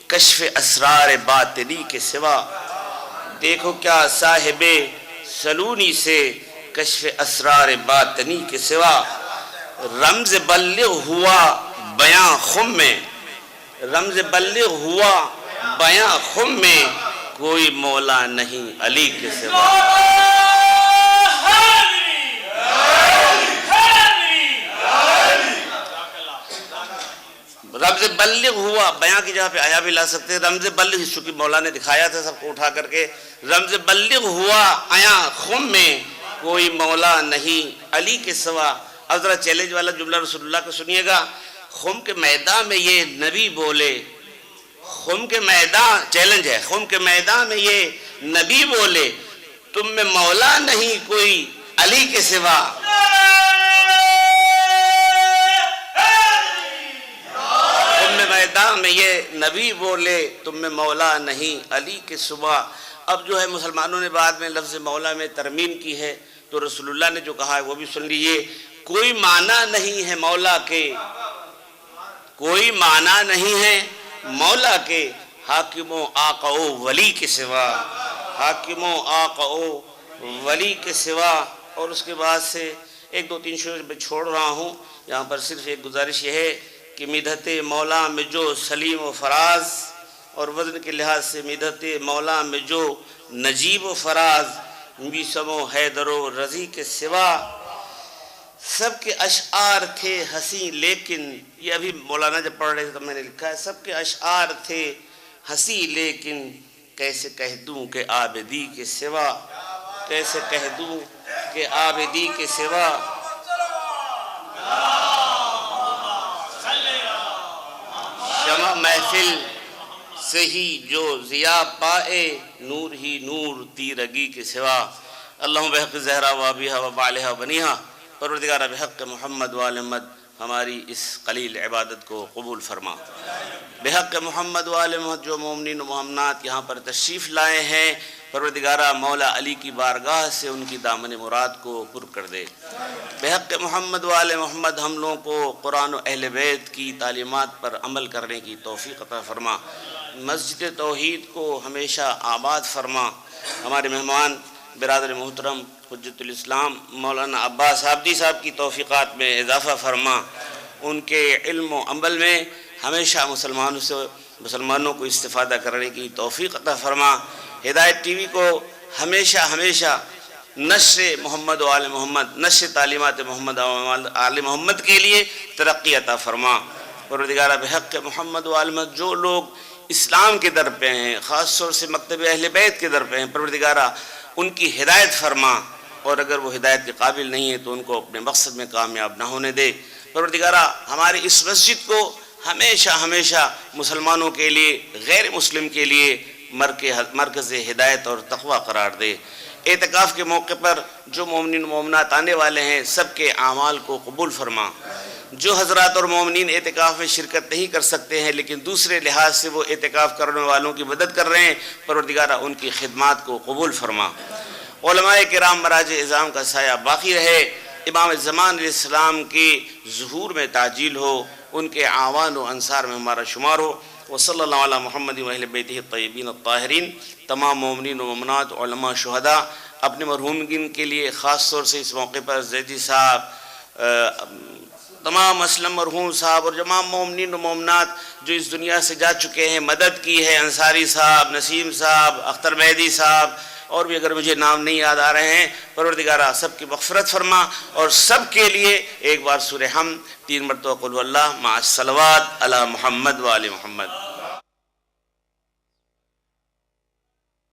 کشف اسرار باطنی کے سوا. دیکھو کیا صاحب سلونی سے، کشف اسرار باطنی کے سوا. رمز بلغ ہوا بیاں خم میں، رمز بلغ ہوا بیاں خم میں، کوئی مولا نہیں علی کے سوا۔ رمز بلغ ہوا، بیاں کی جگہ پہ آیا بھی لا سکتے ہیں، رمز بلغ چونکہ مولا نے دکھایا تھا سب کو اٹھا کر کے، رمز بلغ ہوا آیا خم میں، کوئی مولا نہیں علی کے سوا۔ اب ذرا چیلنج والا جملہ رسول اللہ کو سنیے گا، خم کے میدان میں یہ نبی بولے، خم کے میدان، چیلنج ہے، خم کے میدان میں یہ نبی بولے، تم میں مولا نہیں کوئی علی کے سوا۔ میدان میں یہ نبی بولے، تم میں مولا نہیں علی کے سوا۔ اب جو ہے مسلمانوں نے بعد میں لفظ مولا میں ترمیم کی ہے، تو رسول اللہ نے جو کہا ہے وہ بھی سن لیجئے، کوئی معنی نہیں ہے مولا کے، کوئی معنی نہیں ہے مولا کے، حاکم و آقا و ولی کے سوا، حاکم و آقا و ولی کے سوا۔ اور اس کے بعد سے ایک دو تین شعر میں چھوڑ رہا ہوں، یہاں پر صرف ایک گزارش یہ ہے کہ مدحت مولا میں جو سلیم و فراز، اور وزن کے لحاظ سے مدحت مولا میں جو نجیب و فراز، میسم و حیدر و رضی کے سوا، سب کے اشعار تھے ہنسی لیکن، یہ ابھی مولانا جب پڑھ رہے تھے تو میں نے لکھا ہے، سب کے اشعار تھے ہنسی لیکن، کیسے کہہ دوں کہ عابدی کے سوا، کیسے کہہ دوں کہ عابدی کے سوا۔ شمع محفل سے ہی جو ضیا پائے، نور ہی نور تیرگی کے سوا۔ اللہم بحق زہرا و ابیہا و بالہا و بنیہا، پروردگارہ بحق محمد و آل محمد ہماری اس قلیل عبادت کو قبول فرما۔ بحق محمد و آل محمد جو مومنین و مومنات یہاں پر تشریف لائے ہیں، پروردگارہ مولا علی کی بارگاہ سے ان کی دامن مراد کو پر کر دے۔ بحق محمد و آل محمد ہم لوگوں کو قرآن و اہل بیت کی تعلیمات پر عمل کرنے کی توفیق عطا فرما، مسجد توحید کو ہمیشہ آباد فرما۔ ہمارے مہمان برادر محترم حجت الاسلام مولانا عباس عابدی صاحب کی توفیقات میں اضافہ فرما، ان کے علم و عمل میں ہمیشہ مسلمانوں کو استفادہ کرنے کی توفیق عطا فرما۔ ہدایت ٹی وی کو ہمیشہ نشر محمد و آل محمد، نشر تعلیمات محمد و آل محمد کے لیے ترقی عطا فرما۔ پروردگارہ بحق محمد و آل محمد جو لوگ اسلام کے در پہ ہیں، خاص طور سے مکتب اہل بیت کے در پہ ہیں، پروردگارہ ان کی ہدایت فرما، اور اگر وہ ہدایت کے قابل نہیں ہے تو ان کو اپنے مقصد میں کامیاب نہ ہونے دے۔ پروردگارہ ہماری اس مسجد کو ہمیشہ مسلمانوں کے لیے، غیر مسلم کے لیے مرکز ہدایت اور تقوی قرار دے۔ اعتکاف کے موقع پر جو مومنین و مومنات آنے والے ہیں سب کے اعمال کو قبول فرما۔ جو حضرات اور مومنین اعتکاف میں شرکت نہیں کر سکتے ہیں لیکن دوسرے لحاظ سے وہ اعتکاف کرنے والوں کی مدد کر رہے ہیں، پروردگارہ ان کی خدمات کو قبول فرما۔ علماء کرام مراجع اعظام کا سایہ باقی رہے، امام زمان علیہ السلام کی ظہور میں تعجیل ہو، ان کے اعوان و انصار میں ہمارا شمار ہو۔ وصلی اللہ علی محمد و اہل بیتہ الطیبین الطاہرین۔ تمام مومنین و مومنات، علماء، شہداء، اپنے مرحومین کے لیے خاص طور سے اس موقع پر زیدی صاحب، تمام اسلم مرحوم صاحب اور تمام مومنین و مومنات جو اس دنیا سے جا چکے ہیں، مدد کی ہے، انصاری صاحب، نسیم صاحب، اختر مہدی صاحب، اور بھی اگر مجھے نام نہیں یاد آ رہے ہیں، پروردگارہ سب کی مغفرت فرما، اور سب کے لیے ایک بار سورہ حمد 3 مرتبہ قل هو اللہ مع الصلوات علی محمد و آل محمد۔